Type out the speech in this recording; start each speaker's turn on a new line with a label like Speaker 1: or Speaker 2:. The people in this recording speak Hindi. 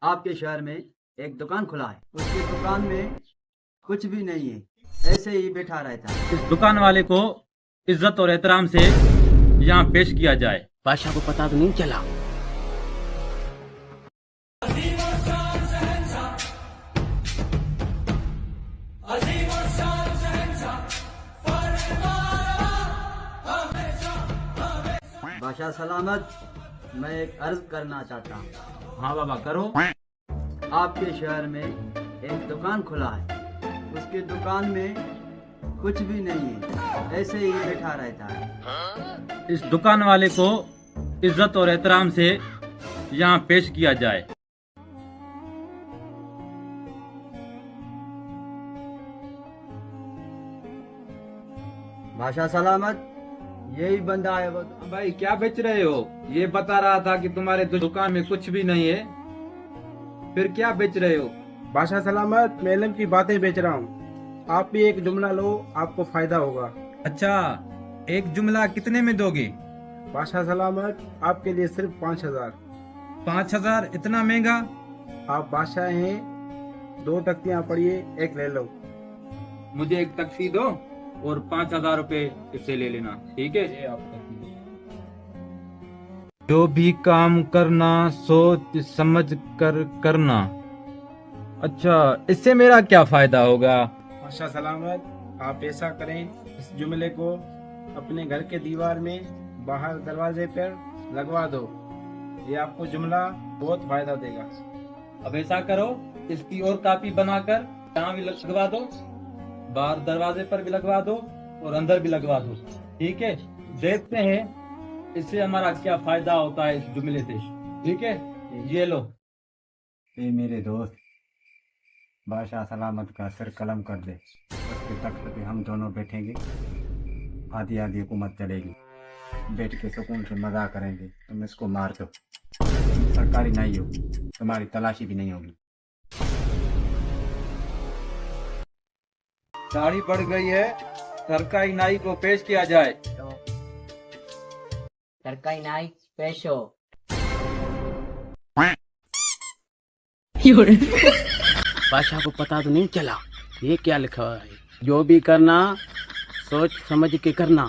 Speaker 1: आपके शहर में एक दुकान खुला है। उसकी दुकान में कुछ भी नहीं है, ऐसे ही बैठा रहता है।
Speaker 2: इस दुकान वाले को इज्जत और एहतराम से यहाँ पेश किया जाए।
Speaker 3: बादशाह को पता तो नहीं चला।
Speaker 1: बादशाह सलामत, मैं एक अर्ज करना चाहता हूँ।
Speaker 2: हाँ बाबा करो।
Speaker 1: आपके शहर में एक दुकान खुला है। उसकी दुकान में कुछ भी नहीं है, ऐसे ही बैठा रहता है।
Speaker 2: इस दुकान वाले को इज्जत और एहतराम से यहाँ पेश किया जाए।
Speaker 1: बादशाह सलामत, यही बंदा है वो।
Speaker 2: भाई क्या बेच रहे हो? ये बता रहा था कि तुम्हारे दुकान में कुछ भी नहीं है, फिर क्या बेच रहे हो?
Speaker 4: बादशाह सलामत, मैं इल्म की बातें बेच रहा हूँ। आप भी एक जुमला लो, आपको फायदा होगा।
Speaker 2: अच्छा, एक जुमला कितने में दोगे?
Speaker 4: बादशाह सलामत, आपके लिए सिर्फ 5,000।
Speaker 2: 5,000? इतना महंगा?
Speaker 4: आप बादशाह हैं, 2 तख्तियाँ पढ़िए, एक ले लो।
Speaker 2: मुझे एक तख्ती दो और 5,000 रुपए इससे ले लेना, ठीक है? जो भी काम करना सोच समझ कर करना। अच्छा, इससे मेरा क्या फायदा होगा?
Speaker 4: बादशाह सलामत, आप ऐसा करें, इस जुमले को अपने घर के दीवार में बाहर दरवाजे पर लगवा दो। ये आपको जुमला बहुत फायदा देगा।
Speaker 2: अब ऐसा करो, इसकी और कॉपी बनाकर यहाँ भी लगवा दो, बाहर दरवाजे पर भी लगवा दो और अंदर भी लगवा दो, ठीक है? देखते हैं इससे हमारा क्या फायदा होता है इस जुमले से, ठीक है? ये लो।
Speaker 1: ये मेरे दोस्त, बादशाह सलामत का सिर कलम कर दे। उसके तख्त पे हम दोनों बैठेंगे, आधी आधी हुकूमत चलेगी। बैठ के सुकून से मजा करेंगे। तुम इसको मार दो, सरकारी नहीं हो, तुम्हारी तलाशी भी नहीं होगी।
Speaker 2: दाढ़ी बढ़ गई है, सरकारी नाई को पेश किया जाए।
Speaker 3: सरकारी नाई पेश हो। बादशाह को पता तो नहीं चला। ये क्या लिखा है? जो भी करना सोच समझ के करना।